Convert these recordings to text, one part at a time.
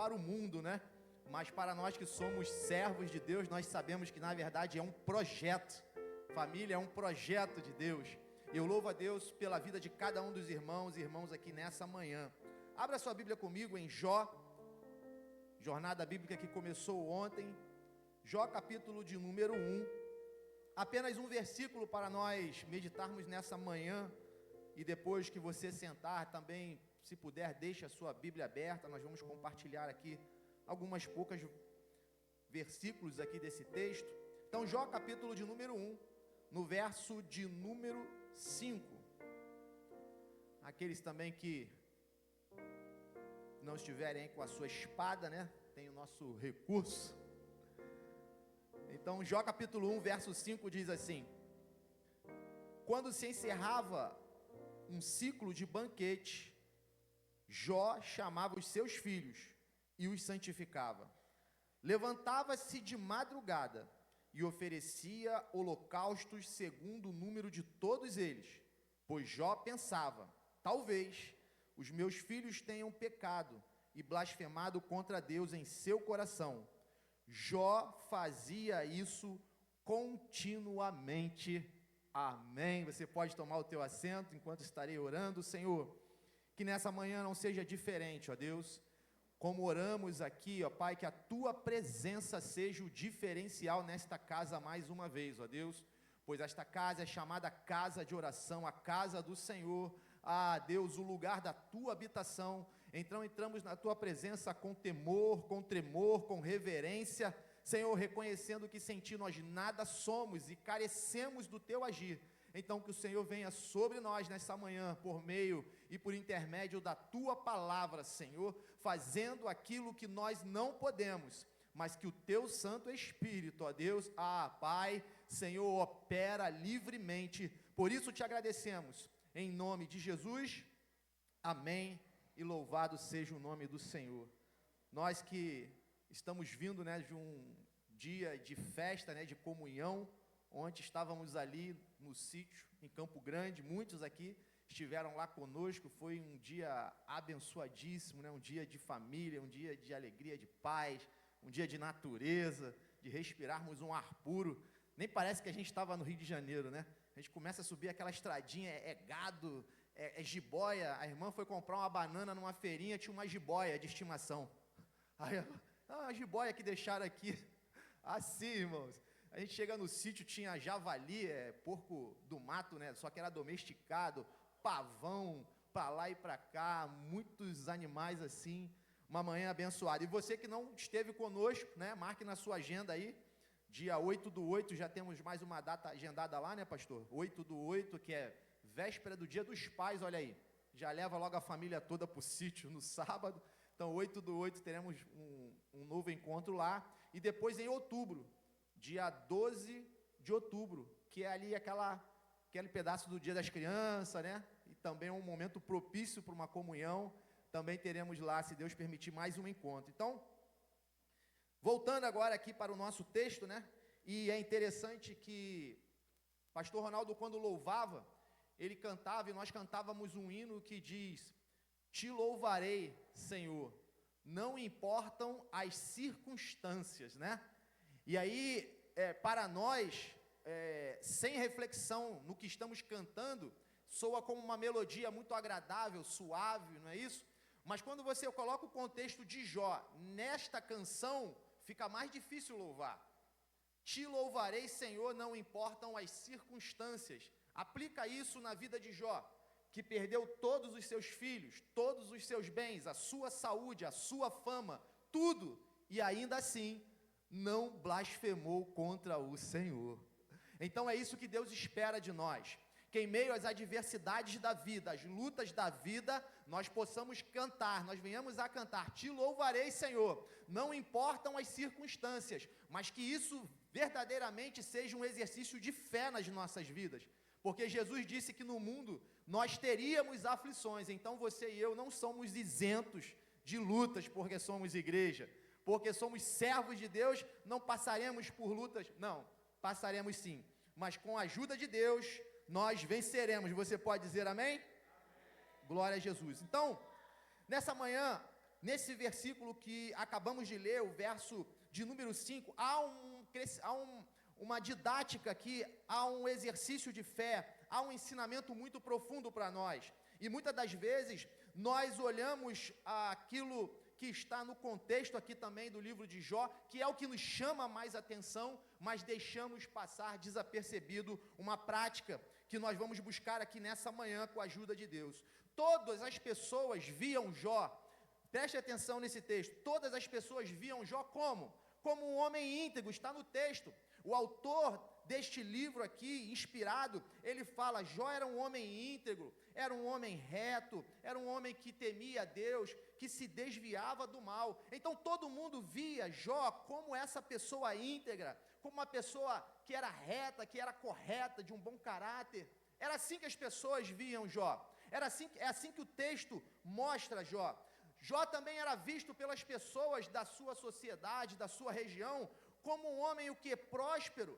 para o mundo, né? Mas para nós que somos servos de Deus, nós sabemos que na verdade é um projeto. Família é um projeto de Deus. Eu louvo a Deus pela vida de cada um dos irmãos e irmãos aqui nessa manhã. Abra sua Bíblia comigo em Jó, jornada bíblica que começou ontem. Jó capítulo de número 1. Apenas um versículo para nós meditarmos nessa manhã. E depois que você sentar também, se puder, deixe a sua Bíblia aberta. Nós vamos compartilhar aqui algumas poucas versículos aqui desse texto. Então, Jó capítulo de número 1, no verso de número 5. Aqueles também que não estiverem aí com a sua espada, né? Tem o nosso recurso. Então, Jó capítulo 1, verso 5 diz assim: quando se encerrava um ciclo de banquete, Jó chamava os seus filhos e os santificava. Levantava-se de madrugada e oferecia holocaustos segundo o número de todos eles, pois Jó pensava: talvez os meus filhos tenham pecado e blasfemado contra Deus em seu coração. Jó fazia isso continuamente. Amém. Você pode tomar o teu assento enquanto estarei orando. Senhor, que nessa manhã não seja diferente, ó Deus. Como oramos aqui, ó Pai, que a Tua presença seja o diferencial nesta casa mais uma vez, ó Deus, pois esta casa é chamada casa de oração, a casa do Senhor, Deus, o lugar da Tua habitação. Então entramos na Tua presença com temor, com tremor, com reverência, Senhor, reconhecendo que sem Ti nós nada somos e carecemos do Teu agir. Então que o Senhor venha sobre nós nessa manhã, por meio e por intermédio da Tua palavra, Senhor, fazendo aquilo que nós não podemos, mas que o Teu Santo Espírito, ó Deus, Pai, Senhor, opera livremente. Por isso te agradecemos, em nome de Jesus, amém, e louvado seja o nome do Senhor. Nós que estamos vindo, né, de um dia de festa, né, de comunhão. Ontem estávamos ali no sítio, em Campo Grande, muitos aqui estiveram lá conosco. Foi um dia abençoadíssimo, né? Um dia de família, um dia de alegria, de paz, um dia de natureza, de respirarmos um ar puro. Nem parece que a gente estava no Rio de Janeiro, né? A gente começa a subir aquela estradinha, é gado, é jiboia. A irmã foi comprar uma banana numa feirinha, tinha uma jiboia de estimação. Aí, a jiboia que deixaram aqui, assim, irmãos. A gente chega no sítio, tinha javali, porco do mato, né? Só que era domesticado, pavão, para lá e para cá, muitos animais assim, uma manhã abençoada. E você que não esteve conosco, né? Marque na sua agenda aí, dia 8/8, já temos mais uma data agendada lá, né, pastor? 8/8, que é véspera do Dia dos Pais, olha aí. Já leva logo a família toda para o sítio no sábado. Então, 8/8, teremos um novo encontro lá. E depois em outubro, dia 12 de outubro, que é ali aquele pedaço do Dia das Crianças, né? E também é um momento propício para uma comunhão. Também teremos lá, se Deus permitir, mais um encontro. Então, voltando agora aqui para o nosso texto, né? E é interessante que pastor Ronaldo, quando louvava, ele cantava, e nós cantávamos um hino que diz: te louvarei, Senhor, não importam as circunstâncias, né? E aí, para nós, sem reflexão no que estamos cantando, soa como uma melodia muito agradável, suave, não é isso? Mas quando você coloca o contexto de Jó nesta canção, fica mais difícil louvar. Te louvarei, Senhor, não importam as circunstâncias. Aplica isso na vida de Jó, que perdeu todos os seus filhos, todos os seus bens, a sua saúde, a sua fama, tudo, e ainda assim não blasfemou contra o Senhor. Então é isso que Deus espera de nós, que em meio às adversidades da vida, às lutas da vida, nós possamos cantar, nós venhamos a cantar: te louvarei, Senhor, não importam as circunstâncias, mas que isso verdadeiramente seja um exercício de fé nas nossas vidas, porque Jesus disse que no mundo nós teríamos aflições. Então você e eu não somos isentos de lutas, porque somos igreja, porque somos servos de Deus, não passaremos por lutas, não, passaremos sim, mas com a ajuda de Deus, nós venceremos. Você pode dizer amém? Amém. Glória a Jesus. Então, nessa manhã, nesse versículo que acabamos de ler, o verso de número 5, há uma didática aqui, há um exercício de fé, há um ensinamento muito profundo para nós. E muitas das vezes, nós olhamos aquilo que está no contexto aqui também do livro de Jó, que é o que nos chama mais atenção, mas deixamos passar desapercebido uma prática que nós vamos buscar aqui nessa manhã com a ajuda de Deus. Todas as pessoas viam Jó, preste atenção nesse texto, todas as pessoas viam Jó como? Como um homem íntegro, está no texto. O autor deste livro aqui, inspirado, ele fala, Jó era um homem íntegro, era um homem reto, era um homem que temia a Deus, que se desviava do mal. Então todo mundo via Jó como essa pessoa íntegra, como uma pessoa que era reta, que era correta, de um bom caráter. Era assim que as pessoas viam Jó. É assim que o texto mostra Jó. Jó também era visto pelas pessoas da sua sociedade, da sua região, como um homem o que? Próspero.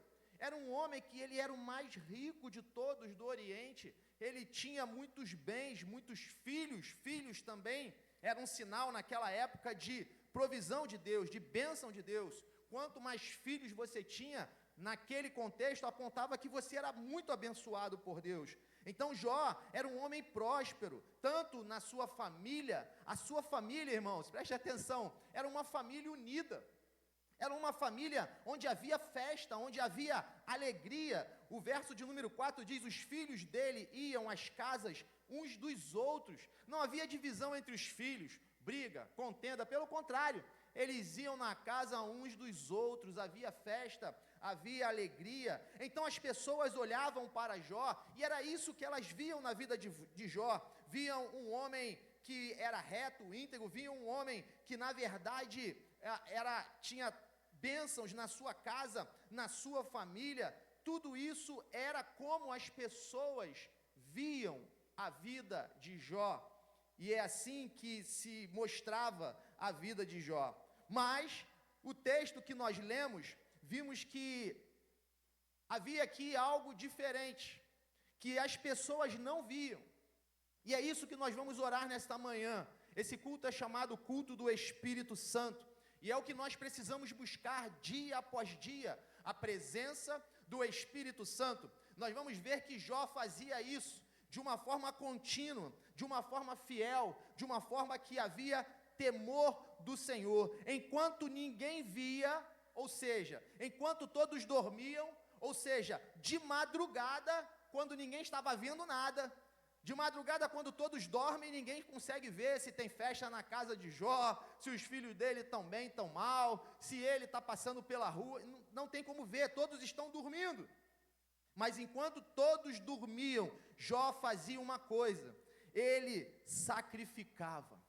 Era um homem que ele era o mais rico de todos do Oriente. Ele tinha muitos bens, muitos filhos também. Era um sinal naquela época de provisão de Deus, de bênção de Deus. Quanto mais filhos você tinha, naquele contexto apontava que você era muito abençoado por Deus. Então Jó era um homem próspero, tanto na sua família, a sua família, irmãos, preste atenção, era uma família unida. Era uma família onde havia festa, onde havia alegria. O verso de número 4 diz, os filhos dele iam às casas uns dos outros. Não havia divisão entre os filhos, briga, contenda, pelo contrário. Eles iam na casa uns dos outros, havia festa, havia alegria. Então as pessoas olhavam para Jó, e era isso que elas viam na vida de Jó. Viam um homem que era reto, íntegro, viam um homem que na verdade tinha bênçãos na sua casa, na sua família. Tudo isso era como as pessoas viam a vida de Jó. E é assim que se mostrava a vida de Jó. Mas o texto que nós lemos, vimos que havia aqui algo diferente, que as pessoas não viam. E é isso que nós vamos orar nesta manhã. Esse culto é chamado culto do Espírito Santo. E é o que nós precisamos buscar dia após dia, a presença do Espírito Santo. Nós vamos ver que Jó fazia isso de uma forma contínua, de uma forma fiel, de uma forma que havia temor do Senhor. Enquanto ninguém via, ou seja, enquanto todos dormiam, ou seja, de madrugada, quando ninguém estava vendo nada, de madrugada, quando todos dormem, ninguém consegue ver se tem festa na casa de Jó, se os filhos dele estão bem, estão mal, se ele está passando pela rua, não tem como ver, todos estão dormindo. Mas enquanto todos dormiam, Jó fazia uma coisa, ele sacrificava.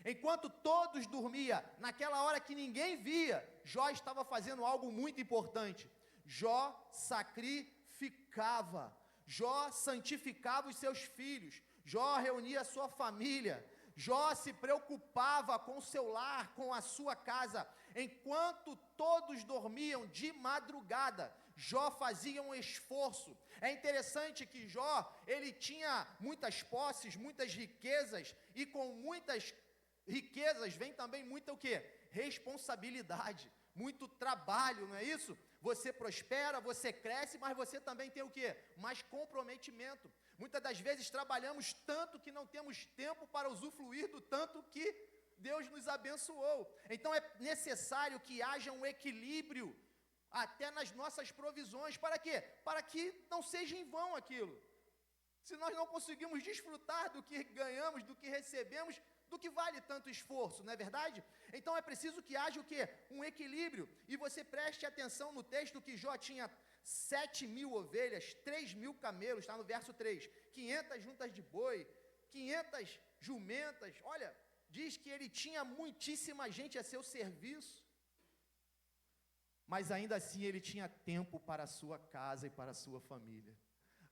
Enquanto todos dormiam, naquela hora que ninguém via, Jó estava fazendo algo muito importante. Jó sacrificava. Jó santificava os seus filhos, Jó reunia a sua família, Jó se preocupava com o seu lar, com a sua casa. Enquanto todos dormiam de madrugada, Jó fazia um esforço. É interessante que Jó, ele tinha muitas posses, muitas riquezas, e com muitas riquezas vem também muita o quê? Responsabilidade, muito trabalho, não é isso? Você prospera, você cresce, mas você também tem o quê? Mais comprometimento. Muitas das vezes trabalhamos tanto que não temos tempo para usufruir do tanto que Deus nos abençoou. Então é necessário que haja um equilíbrio até nas nossas provisões. Para quê? Para que não seja em vão aquilo. Se nós não conseguimos desfrutar do que ganhamos, do que recebemos, do que vale tanto esforço, não é verdade? Então é preciso que haja o quê? Um equilíbrio. E você preste atenção no texto que Jó tinha 7.000 ovelhas, 3.000 camelos, está no verso 3, 500 juntas de boi, 500 jumentas. Olha, diz que ele tinha muitíssima gente a seu serviço. Mas ainda assim ele tinha tempo para a sua casa e para a sua família.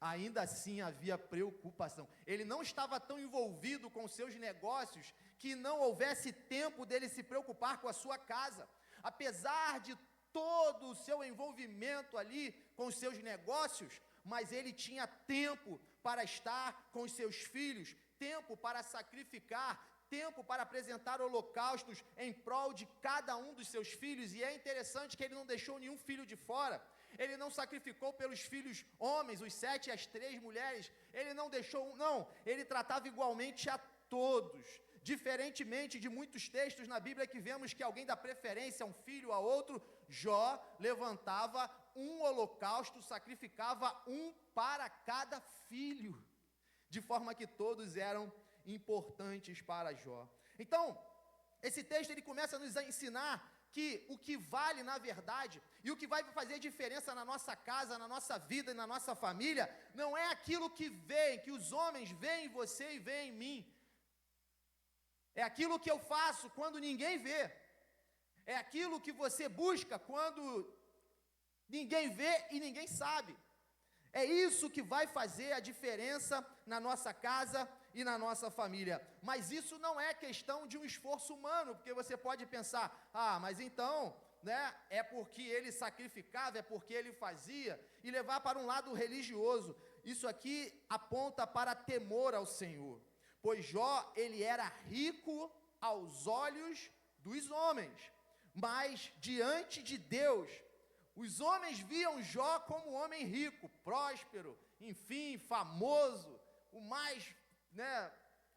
Ainda assim havia preocupação. Ele não estava tão envolvido com seus negócios que não houvesse tempo dele se preocupar com a sua casa. Apesar de todo o seu envolvimento ali com os seus negócios, mas ele tinha tempo para estar com os seus filhos, tempo para sacrificar, tempo para apresentar holocaustos em prol de cada um dos seus filhos, e é interessante que ele não deixou nenhum filho de fora. Ele não sacrificou pelos filhos homens, os 7 e as 3 mulheres, ele não deixou um, não, ele tratava igualmente a todos, diferentemente de muitos textos na Bíblia que vemos que alguém dá preferência a um filho, a outro. Jó levantava um holocausto, sacrificava um para cada filho, de forma que todos eram importantes para Jó. Então, esse texto ele começa a nos ensinar que o que vale na verdade, e o que vai fazer diferença na nossa casa, na nossa vida e na nossa família, não é aquilo que vem, que os homens veem em você e veem em mim. É aquilo que eu faço quando ninguém vê. É aquilo que você busca quando ninguém vê e ninguém sabe. É isso que vai fazer a diferença na nossa casa e na nossa família. Mas isso não é questão de um esforço humano, porque você pode pensar, mas então, né, é porque ele sacrificava, é porque ele fazia, e levar para um lado religioso. Isso aqui aponta para temor ao Senhor, pois Jó, ele era rico aos olhos dos homens, mas diante de Deus, os homens viam Jó como um homem rico, próspero, enfim, famoso, o mais,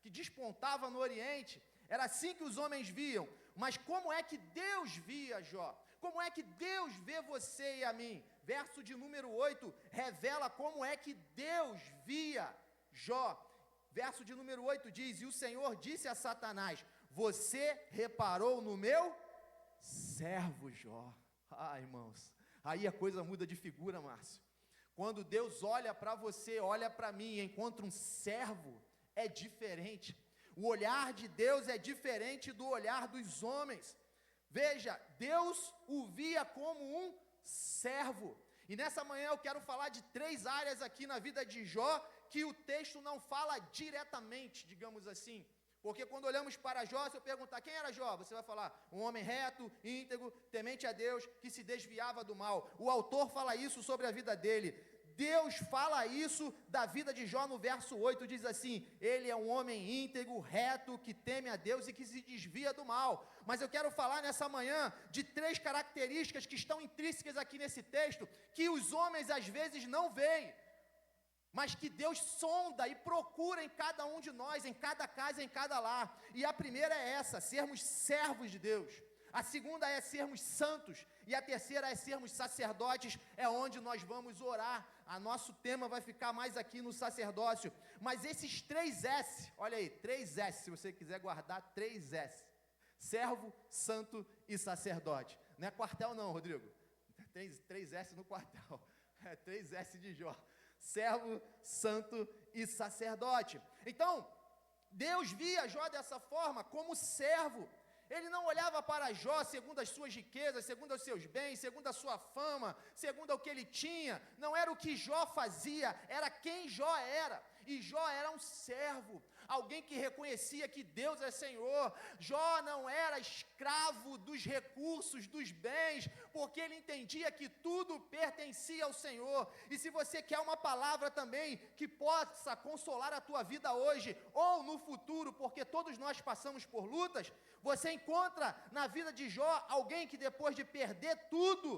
que despontava no Oriente. Era assim que os homens viam. Mas como é que Deus via Jó? Como é que Deus vê você e a mim? Verso de número 8 revela como é que Deus via Jó. Verso de número 8 diz: e o Senhor disse a Satanás: você reparou no meu servo Jó. Irmãos, aí a coisa muda de figura, Márcio. Quando Deus olha para você, olha para mim e encontra um servo, é diferente. O olhar de Deus é diferente do olhar dos homens. Veja, Deus o via como um servo. E nessa manhã eu quero falar de 3 áreas aqui na vida de Jó, que o texto não fala diretamente, digamos assim. Porque quando olhamos para Jó, se eu perguntar quem era Jó, você vai falar, um homem reto, íntegro, temente a Deus, que se desviava do mal. O autor fala isso sobre a vida dele. Deus fala isso da vida de Jó no verso 8, diz assim: ele é um homem íntegro, reto, que teme a Deus e que se desvia do mal. Mas eu quero falar nessa manhã de 3 características que estão intrínsecas aqui nesse texto, que os homens às vezes não veem, mas que Deus sonda e procura em cada um de nós, em cada casa, em cada lar. E a primeira é essa: sermos servos de Deus. A segunda é sermos santos. E a terceira é sermos sacerdotes, é onde nós vamos orar. A nosso tema vai ficar mais aqui no sacerdócio. Mas esses 3 S, olha aí, 3 S, se você quiser guardar, 3 S: servo, santo e sacerdote. Não é quartel não, Rodrigo. 3 S no quartel. É 3 S de Jó: servo, santo e sacerdote. Então, Deus via Jó dessa forma, como servo. Ele não olhava para Jó segundo as suas riquezas, segundo os seus bens, segundo a sua fama, segundo o que ele tinha. Não era o que Jó fazia, era quem Jó era. E Jó era um servo, alguém que reconhecia que Deus é Senhor. Jó não era escravo dos recursos, dos bens, porque ele entendia que tudo pertencia ao Senhor. E se você quer uma palavra também que possa consolar a tua vida hoje ou no futuro, porque todos nós passamos por lutas, você encontra na vida de Jó alguém que depois de perder tudo,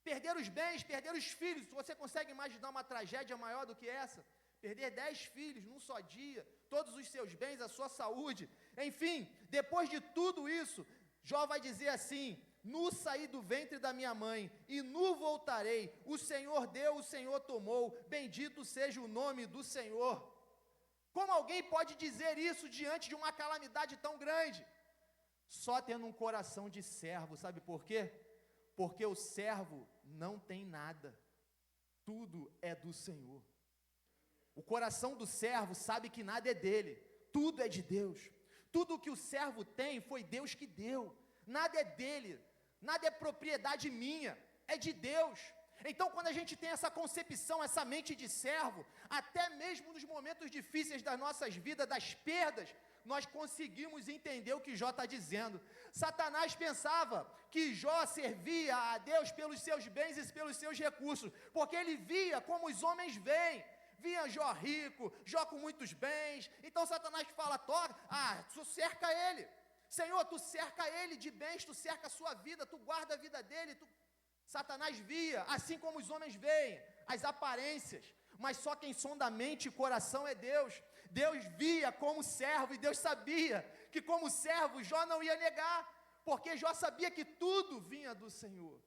perder os bens, perder os filhos, você consegue imaginar uma tragédia maior do que essa? Perder 10 filhos num só dia, todos os seus bens, a sua saúde, enfim, depois de tudo isso, Jó vai dizer assim: nu saí do ventre da minha mãe, e nu voltarei, o Senhor deu, o Senhor tomou, bendito seja o nome do Senhor. Como alguém pode dizer isso diante de uma calamidade tão grande? Só tendo um coração de servo. Sabe por quê? Porque o servo não tem nada, tudo é do Senhor. O coração do servo sabe que nada é dele, tudo é de Deus. Tudo que o servo tem foi Deus que deu. Nada é dele, nada é propriedade minha, é de Deus. Então, quando a gente tem essa concepção, essa mente de servo, até mesmo nos momentos difíceis das nossas vidas, das perdas, nós conseguimos entender o que Jó está dizendo. Satanás pensava que Jó servia a Deus pelos seus bens e pelos seus recursos, porque ele via como os homens veem. vinha Jó rico, Jó com muitos bens. Então Satanás fala, tu cerca ele. Senhor, tu cerca ele de bens, tu cerca a sua vida, tu guarda a vida dele. Satanás via, assim como os homens veem, as aparências, mas só quem sonda a mente e coração é Deus. Deus via como servo, e Deus sabia que como servo Jó não ia negar, porque Jó sabia que tudo vinha do Senhor.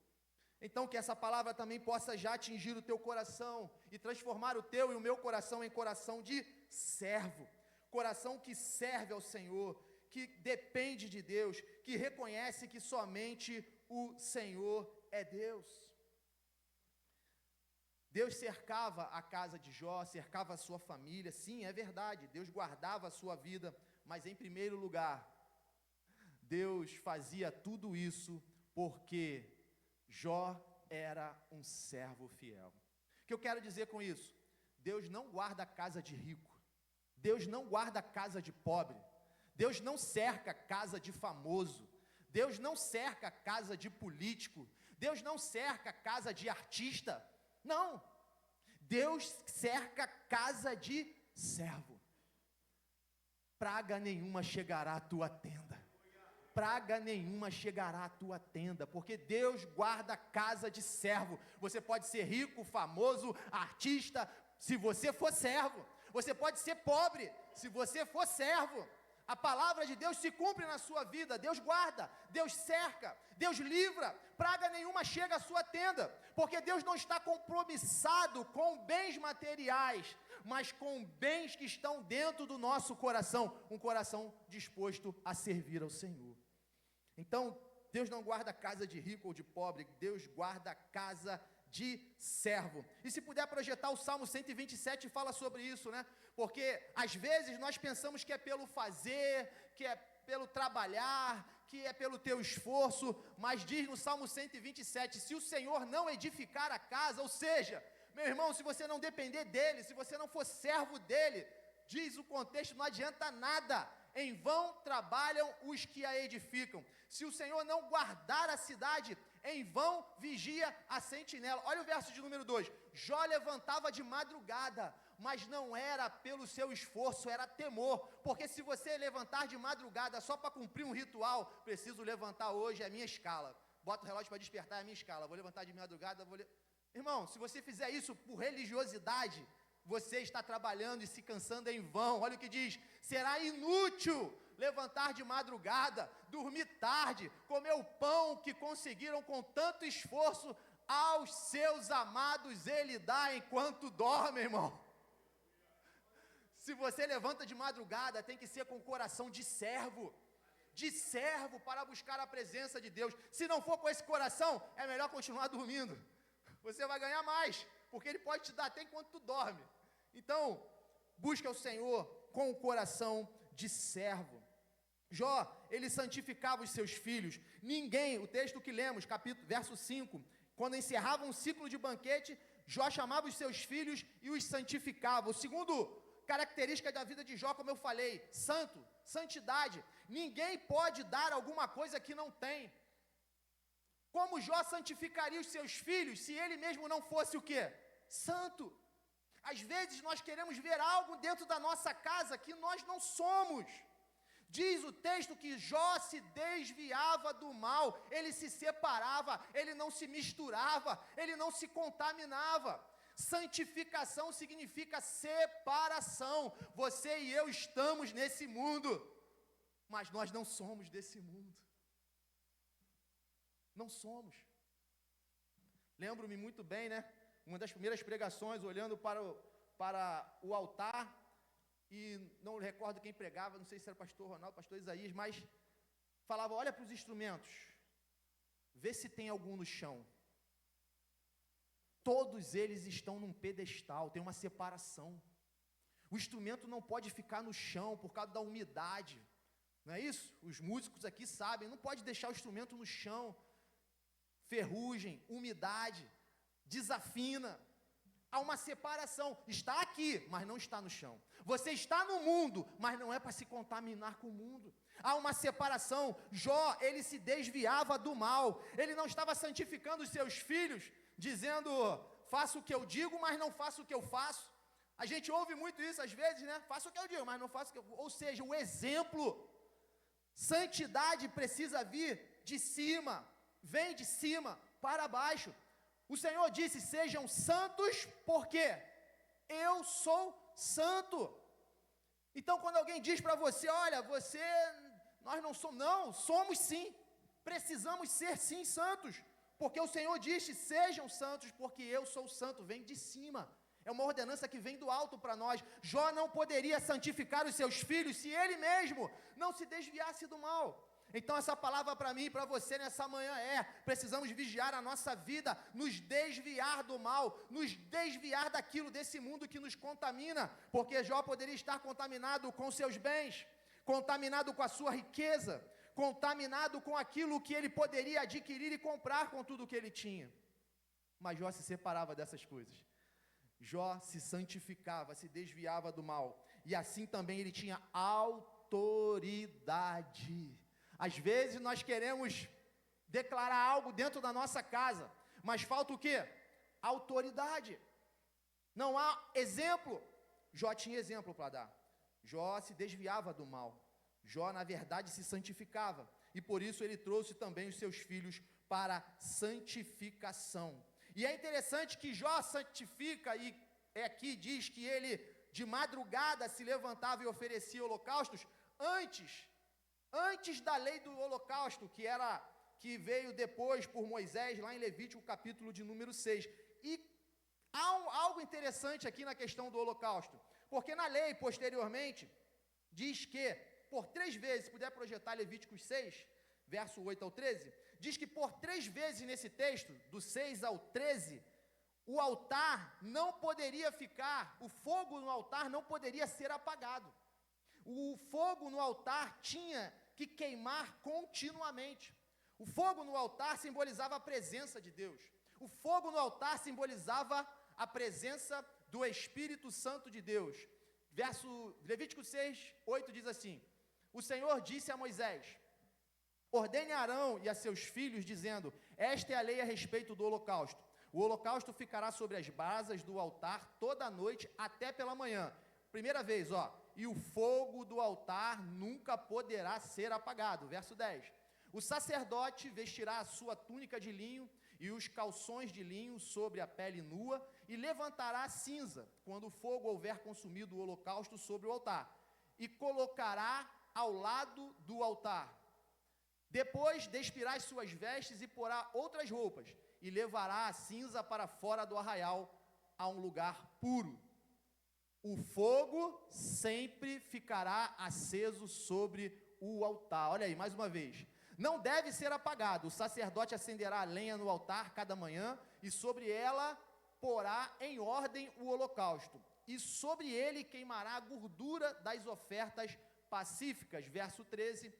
Então que essa palavra também possa já atingir o teu coração, e transformar o teu e o meu coração em coração de servo, coração que serve ao Senhor, que depende de Deus, que reconhece que somente o Senhor é Deus. Deus cercava a casa de Jó, cercava a sua família, sim, é verdade, Deus guardava a sua vida, mas em primeiro lugar, Deus fazia tudo isso porque Jó era um servo fiel. O que eu quero dizer com isso? Deus não guarda a casa de rico, Deus não guarda a casa de pobre, Deus não cerca a casa de famoso, Deus não cerca a casa de político, Deus não cerca a casa de artista, não, Deus cerca a casa de servo. Praga nenhuma chegará à tua tenda, praga nenhuma chegará à tua tenda, porque Deus guarda a casa de servo. Você pode ser rico, famoso, artista, se você for servo. Você pode ser pobre, se você for servo. A palavra de Deus se cumpre na sua vida. Deus guarda, Deus cerca, Deus livra, praga nenhuma chega à sua tenda, porque Deus não está compromissado com bens materiais, mas com bens que estão dentro do nosso coração, um coração disposto a servir ao Senhor. Então, Deus não guarda a casa de rico ou de pobre, Deus guarda a casa de servo. E se puder projetar o Salmo 127, fala sobre isso, né? Porque às vezes nós pensamos que é pelo fazer, que é pelo trabalhar, que é pelo teu esforço, mas diz no Salmo 127, se o Senhor não edificar a casa, ou seja, meu irmão, se você não depender dele, se você não for servo dele, diz o contexto, não adianta nada, em vão trabalham os que a edificam. Se o Senhor não guardar a cidade, em vão vigia a sentinela. Olha o verso de número 2, Jó levantava de madrugada, mas não era pelo seu esforço, era temor, porque se você levantar de madrugada só para cumprir um ritual, preciso levantar hoje a minha escala, bota o relógio para despertar a minha escala, vou levantar de madrugada, irmão, se você fizer isso por religiosidade, você está trabalhando e se cansando em vão. Olha o que diz, será inútil levantar de madrugada, dormir tarde, comer o pão que conseguiram com tanto esforço, aos seus amados ele dá enquanto dorme, irmão. Se você levanta de madrugada, tem que ser com coração de servo para buscar a presença de Deus. Se não for com esse coração, é melhor continuar dormindo. Você vai ganhar mais, porque Ele pode te dar até enquanto tu dorme. Então, busca o Senhor com o coração de servo. Jó, ele santificava os seus filhos. Ninguém, o texto que lemos, verso 5, quando encerrava um ciclo de banquete, Jó chamava os seus filhos e os santificava. O segundo característica da vida de Jó, como eu falei, santidade. Ninguém pode dar alguma coisa que não tem. Como Jó santificaria os seus filhos se ele mesmo não fosse o quê? Santo. Às vezes nós queremos ver algo dentro da nossa casa que nós não somos. Diz o texto que Jó se desviava do mal, ele se separava, ele não se misturava, ele não se contaminava. Santificação significa separação. Você e eu estamos nesse mundo, mas nós não somos desse mundo. Não somos. Lembro-me muito bem, né? Uma das primeiras pregações, olhando para o altar, e não recordo quem pregava, não sei se era o pastor Ronaldo, pastor Isaías, mas falava, olha para os instrumentos, vê se tem algum no chão. Todos eles estão num pedestal, tem uma separação. O instrumento não pode ficar no chão por causa da umidade, não é isso? Os músicos aqui sabem, não pode deixar o instrumento no chão. Ferrugem, umidade, desafina. Há uma separação, está aqui, mas não está no chão. Você está no mundo, mas não é para se contaminar com o mundo. Há uma separação. Jó, ele se desviava do mal, ele não estava santificando os seus filhos, dizendo, faço o que eu digo, mas não faço o que eu faço. A gente ouve muito isso às vezes, né? Faça o que eu digo, mas não faça o que eu... Ou seja, o exemplo. Santidade precisa vir de cima, vem de cima para baixo. O Senhor disse: sejam santos, porque eu sou santo. Então, quando alguém diz para você: olha, nós não somos, não, somos sim, precisamos ser sim santos, porque o Senhor disse: sejam santos, porque eu sou santo, vem de cima. É uma ordenança que vem do alto para nós. Jó não poderia santificar os seus filhos se ele mesmo não se desviasse do mal. Então essa palavra para mim e para você nessa manhã precisamos vigiar a nossa vida, nos desviar do mal, nos desviar daquilo desse mundo que nos contamina, porque Jó poderia estar contaminado com seus bens, contaminado com a sua riqueza, contaminado com aquilo que ele poderia adquirir e comprar com tudo que ele tinha. Mas Jó se separava dessas coisas. Jó se santificava, se desviava do mal, e assim também ele tinha autoridade. Às vezes nós queremos declarar algo dentro da nossa casa, mas falta o quê? Autoridade. Não há exemplo. Jó tinha exemplo para dar. Jó se desviava do mal. Jó, na verdade, se santificava, e por isso ele trouxe também os seus filhos para santificação. E é interessante que Jó santifica, e aqui diz que ele de madrugada se levantava e oferecia holocaustos antes da lei do holocausto, que veio depois por Moisés, lá em Levítico capítulo de número 6. E há algo interessante aqui na questão do holocausto, porque na lei, posteriormente, diz que, por 3 vezes, se puder projetar Levíticos 6, verso 8 ao 13, diz que por 3 vezes nesse texto, do 6 ao 13, o altar não poderia ficar, o fogo no altar não poderia ser apagado. O fogo no altar tinha que queimar continuamente. O fogo no altar simbolizava a presença de Deus. O fogo no altar simbolizava a presença do Espírito Santo de Deus. Verso Levítico 6, 8 diz assim: o Senhor disse a Moisés: ordene a Arão e a seus filhos, dizendo: esta é a lei a respeito do holocausto. O holocausto ficará sobre as brasas do altar toda a noite até pela manhã. Primeira vez, e o fogo do altar nunca poderá ser apagado. Verso 10. O sacerdote vestirá a sua túnica de linho e os calções de linho sobre a pele nua, e levantará a cinza, quando o fogo houver consumido o holocausto sobre o altar, e colocará ao lado do altar. Depois despirá as suas vestes e porá outras roupas, e levará a cinza para fora do arraial, a um lugar puro. O fogo sempre ficará aceso sobre o altar. Olha aí, mais uma vez. Não deve ser apagado. O sacerdote acenderá a lenha no altar cada manhã, e sobre ela porá em ordem o holocausto. E sobre ele queimará a gordura das ofertas pacíficas. Verso 13.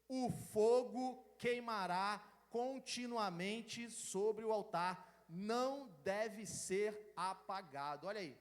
O fogo queimará continuamente sobre o altar, não deve ser apagado. Olha aí,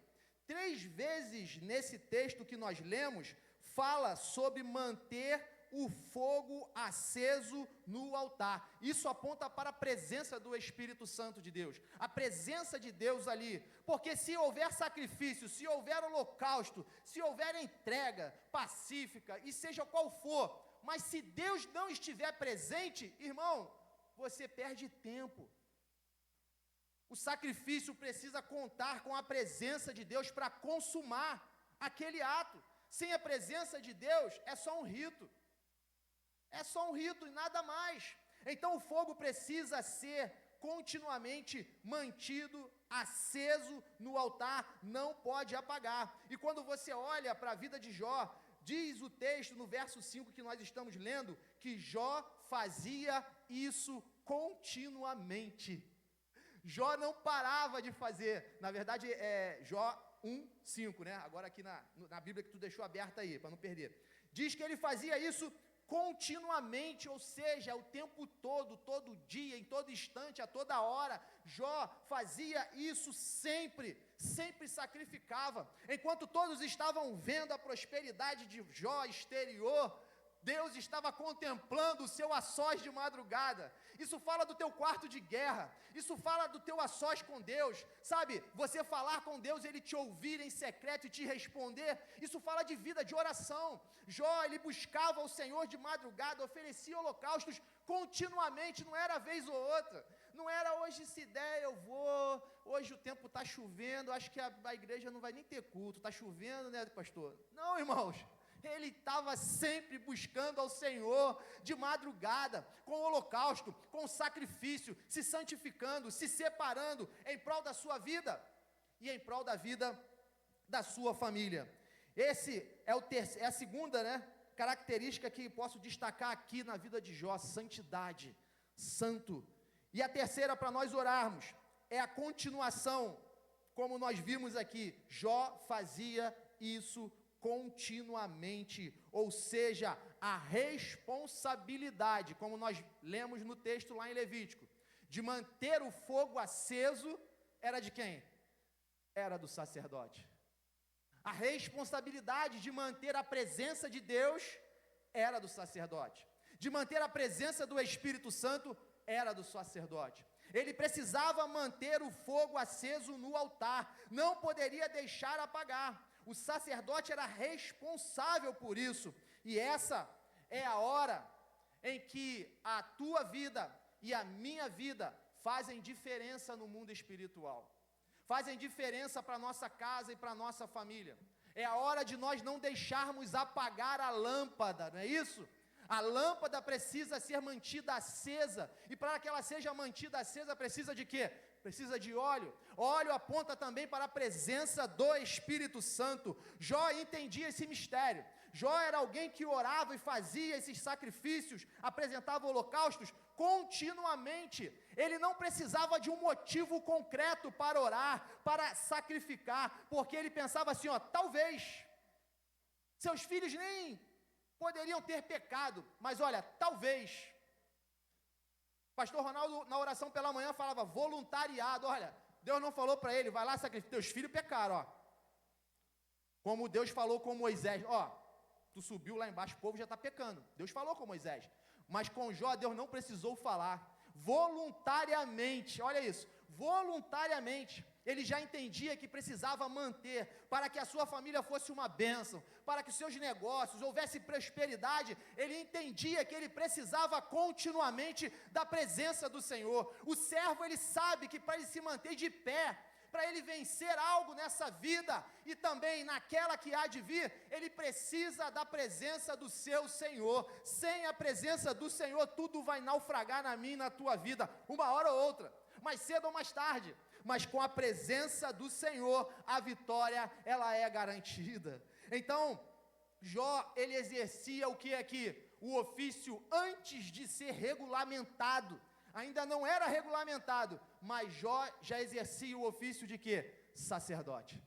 3 vezes nesse texto que nós lemos, fala sobre manter o fogo aceso no altar. Isso aponta para a presença do Espírito Santo de Deus, a presença de Deus ali, porque se houver sacrifício, se houver holocausto, se houver entrega pacífica, e seja qual for, mas se Deus não estiver presente, irmão, você perde tempo. O sacrifício precisa contar com a presença de Deus para consumar aquele ato. Sem a presença de Deus, é só um rito. É só um rito e nada mais. Então o fogo precisa ser continuamente mantido aceso no altar, não pode apagar. E quando você olha para a vida de Jó, diz o texto no verso 5 que nós estamos lendo, que Jó fazia isso continuamente. Jó não parava de fazer. Na verdade, é Jó 1:5, né? Agora aqui na Bíblia que tu deixou aberta aí, para não perder. Diz que ele fazia isso continuamente, ou seja, o tempo todo, todo dia, em todo instante, a toda hora. Jó fazia isso sempre, sempre sacrificava. Enquanto todos estavam vendo a prosperidade de Jó exterior, Deus estava contemplando o seu a sós de madrugada. Isso fala do teu quarto de guerra, isso fala do teu a sós com Deus, sabe? Você falar com Deus, Ele te ouvir em secreto e te responder, isso fala de vida, de oração. Jó, ele buscava o Senhor de madrugada, oferecia holocaustos continuamente, não era vez ou outra, não era hoje se der eu vou, hoje o tempo está chovendo, acho que a igreja não vai nem ter culto, está chovendo, né, pastor? Não, irmãos. Ele estava sempre buscando ao Senhor de madrugada, com holocausto, com sacrifício, se santificando, se separando em prol da sua vida e em prol da vida da sua família. Esse é a segunda, característica que posso destacar aqui na vida de Jó: santidade, santo. E a terceira, para nós orarmos, é a continuação, como nós vimos aqui. Jó fazia isso continuamente, ou seja, a responsabilidade, como nós lemos no texto lá em Levítico, de manter o fogo aceso, era de quem? Era do sacerdote. A responsabilidade de manter a presença de Deus era do sacerdote. De manter a presença do Espírito Santo era do sacerdote. Ele precisava manter o fogo aceso no altar, não poderia deixar apagar. O sacerdote era responsável por isso, e essa é a hora em que a tua vida e a minha vida fazem diferença no mundo espiritual, fazem diferença para a nossa casa e para a nossa família. É a hora de nós não deixarmos apagar a lâmpada, não é isso? A lâmpada precisa ser mantida acesa, e para que ela seja mantida acesa, precisa de quê? Precisa de óleo. Óleo aponta também para a presença do Espírito Santo. Jó entendia esse mistério. Jó era alguém que orava e fazia esses sacrifícios, apresentava holocaustos continuamente. Ele não precisava de um motivo concreto para orar, para sacrificar, porque ele pensava assim, talvez seus filhos nem poderiam ter pecado, mas olha, talvez. Pastor Ronaldo, na oração pela manhã, falava voluntariado. Olha, Deus não falou para ele, vai lá sacrificar, teus filhos pecaram, como Deus falou com Moisés, tu subiu lá embaixo, o povo já está pecando. Deus falou com Moisés, mas com Jó, Deus não precisou falar. Voluntariamente, olha isso, voluntariamente, ele já entendia que precisava manter, para que a sua família fosse uma bênção, para que os seus negócios, houvesse prosperidade, ele entendia que ele precisava continuamente da presença do Senhor. O servo, ele sabe que para ele se manter de pé, para ele vencer algo nessa vida, e também naquela que há de vir, ele precisa da presença do seu Senhor. Sem a presença do Senhor, tudo vai naufragar na minha e na tua vida, uma hora ou outra, mais cedo ou mais tarde. Mas com a presença do Senhor, a vitória, ela é garantida. Então, Jó, ele exercia o que aqui? O ofício antes de ser regulamentado. Ainda não era regulamentado, mas Jó já exercia o ofício de quê? Sacerdote.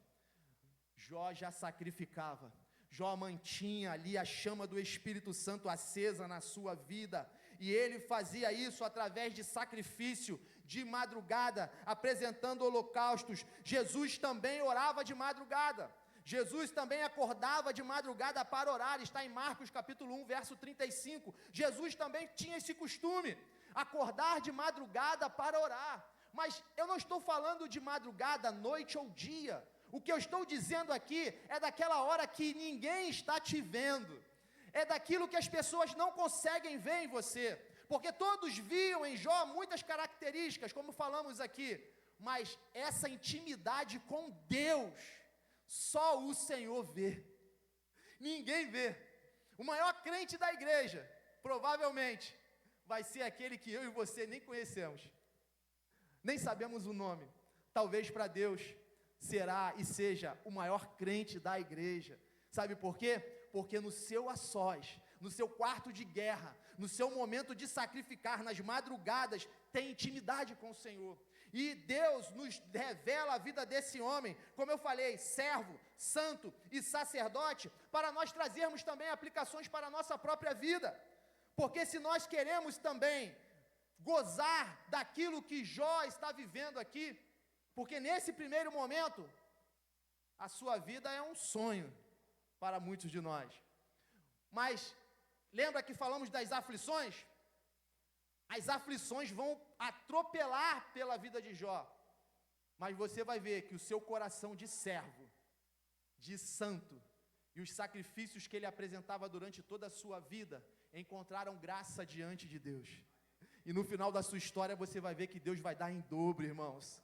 Jó já sacrificava. Jó mantinha ali a chama do Espírito Santo acesa na sua vida. E ele fazia isso através de sacrifício, de madrugada, apresentando holocaustos. Jesus também orava de madrugada. Jesus também acordava de madrugada para orar. Está em Marcos capítulo 1, verso 35. Jesus também tinha esse costume, acordar de madrugada para orar. Mas eu não estou falando de madrugada, noite ou dia. O que eu estou dizendo aqui é daquela hora que ninguém está te vendo. É daquilo que as pessoas não conseguem ver em você. Porque todos viam em Jó muitas características, como falamos aqui. Mas essa intimidade com Deus, só o Senhor vê. Ninguém vê. O maior crente da igreja, provavelmente, vai ser aquele que eu e você nem conhecemos. Nem sabemos o nome. Talvez para Deus será e seja o maior crente da igreja. Sabe por quê? Porque no seu a sós, no seu quarto de guerra, no seu momento de sacrificar, nas madrugadas, tem intimidade com o Senhor. E Deus nos revela a vida desse homem, como eu falei, servo, santo e sacerdote, para nós trazermos também aplicações para a nossa própria vida. Porque se nós queremos também gozar daquilo que Jó está vivendo aqui, porque nesse primeiro momento, a sua vida é um sonho para muitos de nós. Mas Lembra que falamos das aflições? As aflições vão atropelar pela vida de Jó, mas você vai ver que o seu coração de servo, de santo, e os sacrifícios que ele apresentava durante toda a sua vida, encontraram graça diante de Deus. E no final da sua história você vai ver que Deus vai dar em dobro, irmãos.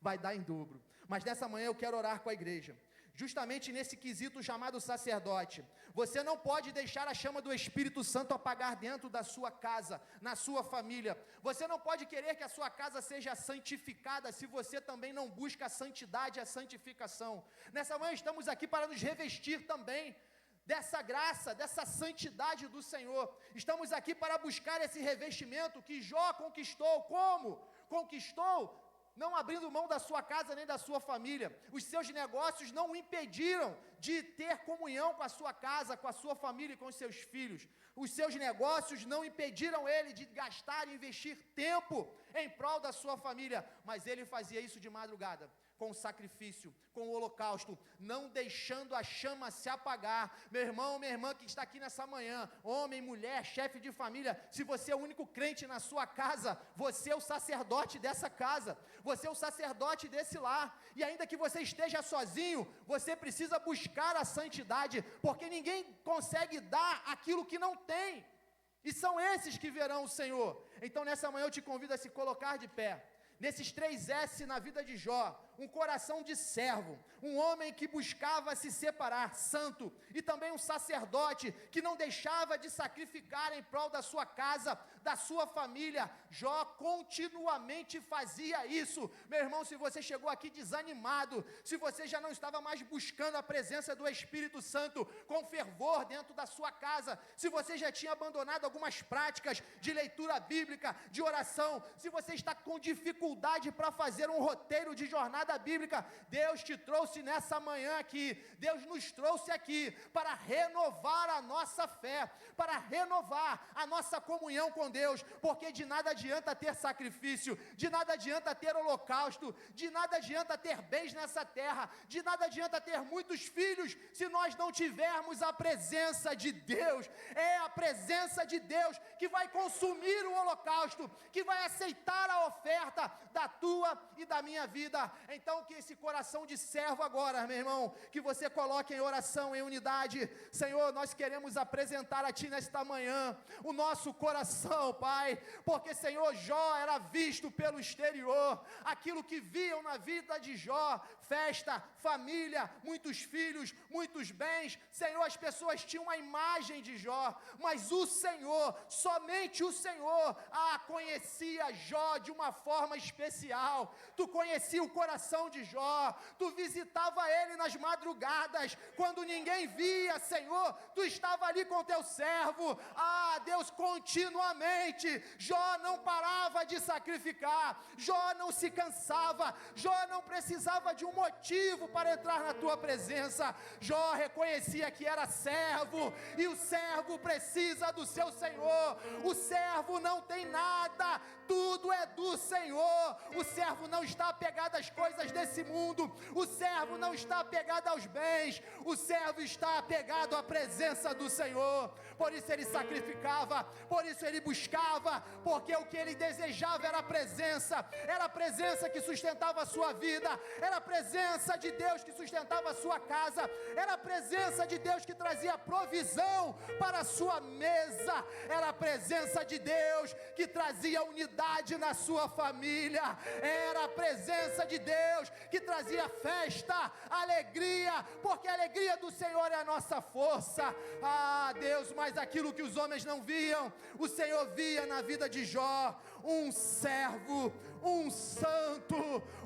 Vai dar em dobro. Mas nessa manhã eu quero orar com a igreja. Justamente nesse quesito chamado sacerdote. Você não pode deixar a chama do Espírito Santo apagar dentro da sua casa, na sua família. Você não pode querer que a sua casa seja santificada se você também não busca a santidade e a santificação. Nessa manhã estamos aqui para nos revestir também dessa graça, dessa santidade do Senhor. Estamos aqui para buscar esse revestimento que Jó conquistou. Como? Conquistou não abrindo mão da sua casa nem da sua família. Os seus negócios não o impediram de ter comunhão com a sua casa, com a sua família e com os seus filhos. Os seus negócios não impediram ele de gastar e investir tempo em prol da sua família, mas ele fazia isso de madrugada, com o sacrifício, com o holocausto, não deixando a chama se apagar. Meu irmão, minha irmã que está aqui nessa manhã, homem, mulher, chefe de família, se você é o único crente na sua casa, você é o sacerdote dessa casa, você é o sacerdote desse lar, e ainda que você esteja sozinho, você precisa buscar a santidade, porque ninguém consegue dar aquilo que não tem, e são esses que verão o Senhor. Então nessa manhã eu te convido a se colocar de pé. Nesses 3 S na vida de Jó, um coração de servo, um homem que buscava se separar, santo, e também um sacerdote que não deixava de sacrificar em prol da sua casa, da sua família. Jó continuamente fazia isso. Meu irmão, se você chegou aqui desanimado, se você já não estava mais buscando a presença do Espírito Santo com fervor dentro da sua casa, se você já tinha abandonado algumas práticas de leitura bíblica, de oração, se você está com dificuldade para fazer um roteiro de jornada bíblica, Deus te trouxe nessa manhã aqui, Deus nos trouxe aqui para renovar a nossa fé, para renovar a nossa comunhão com Deus, porque de nada adianta ter sacrifício, de nada adianta ter holocausto, de nada adianta ter bens nessa terra, de nada adianta ter muitos filhos, se nós não tivermos a presença de Deus. É a presença de Deus que vai consumir o holocausto, que vai aceitar a oferta da tua e da minha vida. Então que esse coração de servo agora, meu irmão, que você coloque em oração, em unidade. Senhor, nós queremos apresentar a Ti nesta manhã o nosso coração, Pai, porque, Senhor, Jó era visto pelo exterior, aquilo que viam na vida de Jó, festa, família, muitos filhos, muitos bens. Senhor, as pessoas tinham uma imagem de Jó, mas o Senhor, somente o Senhor, conhecia Jó de uma forma especial. Tu conhecia o coração de Jó, tu visitava ele nas madrugadas, quando ninguém via, Senhor, tu estava ali com teu servo. Deus, continuamente, Jó não parava de sacrificar, Jó não se cansava, Jó não precisava de um motivo para entrar na tua presença. Jó reconhecia que era servo, e o servo precisa do seu Senhor. O servo não tem nada, tudo é do Senhor. O servo não está apegado às coisas desse mundo, o servo não está apegado aos bens, o servo está apegado à presença do Senhor. Por isso ele sacrificava, por isso ele buscava, porque o que ele desejava era a presença que sustentava a sua vida, era a presença de Deus que sustentava a sua casa, era a presença de Deus que trazia provisão para a sua mesa, era a presença de Deus que trazia unidade na sua família, era a presença de Deus que trazia festa, alegria, porque a alegria do Senhor é a nossa força. Deus, mas aquilo que os homens não viam, o Senhor via na vida de Jó, um servo, um santo,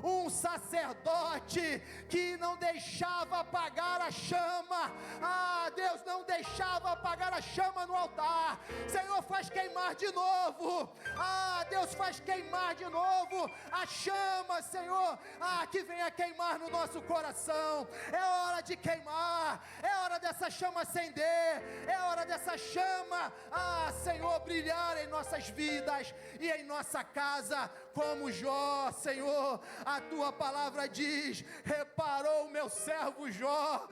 um sacerdote que não deixava apagar a chama. Deus não deixava apagar a chama no altar. Senhor, faz queimar de novo. Deus, Deus faz queimar de novo a chama, Senhor, que venha queimar no nosso coração. É hora de queimar, é hora dessa chama acender, é hora dessa chama, Senhor, brilhar em nossas vidas e em nossa casa, como Jó, Senhor. A tua palavra diz: reparou o meu servo Jó.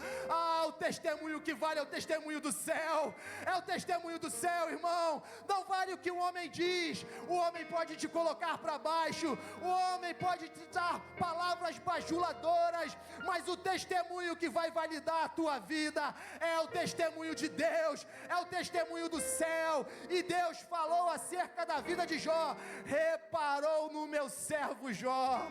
O testemunho que vale é o testemunho do céu, é o testemunho do céu, irmão. Não vale o que o homem diz. O homem pode te colocar para baixo, o homem pode te dar palavras bajuladoras, mas o testemunho que vai validar a tua vida é o testemunho de Deus, é o testemunho do céu. E Deus falou acerca da vida de Jó: reparou no meu servo Jó.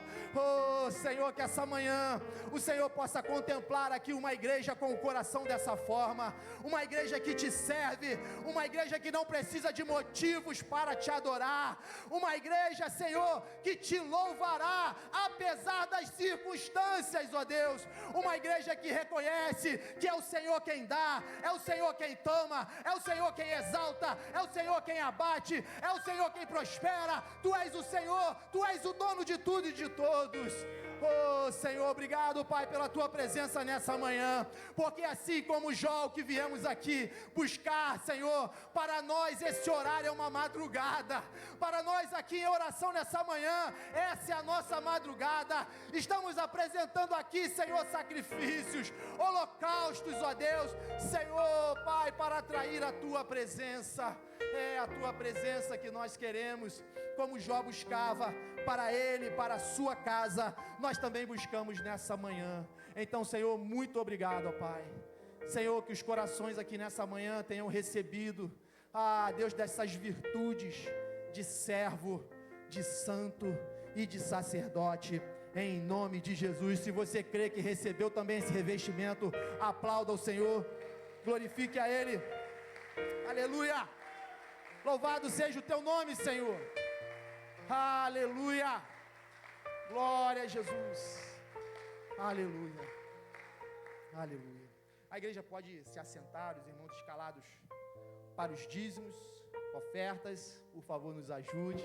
Senhor, que essa manhã o Senhor possa contemplar aqui uma igreja com o coração dessa forma, uma igreja que te serve, uma igreja que não precisa de motivos para te adorar, uma igreja, Senhor, que te louvará apesar das circunstâncias, ó Deus, uma igreja que reconhece que é o Senhor quem dá, é o Senhor quem toma, é o Senhor quem exalta, é o Senhor quem abate, é o Senhor quem prospera. Tu és o Senhor, Tu és o dono de tudo e de todos. Senhor, obrigado, Pai, pela Tua presença nessa manhã, porque assim como Jó, que viemos aqui buscar, Senhor, para nós esse horário é uma madrugada, para nós aqui em oração nessa manhã, essa é a nossa madrugada. Estamos apresentando aqui, Senhor, sacrifícios, holocaustos, ó Deus, Senhor, Pai, para atrair a Tua presença. É a Tua presença que nós queremos, como Jó buscava para ele, para a sua casa, nós também buscamos nessa manhã. Então, Senhor, muito obrigado, ó Pai. Senhor, que os corações aqui nessa manhã tenham recebido, Deus, dessas virtudes de servo, de santo e de sacerdote, em nome de Jesus. Se você crê que recebeu também esse revestimento, aplauda o Senhor, glorifique a Ele. Aleluia! Louvado seja o Teu nome, Senhor. Aleluia! Glória a Jesus. Aleluia. Aleluia. A igreja pode se assentar, os irmãos escalados para os dízimos, ofertas, por favor, nos ajude.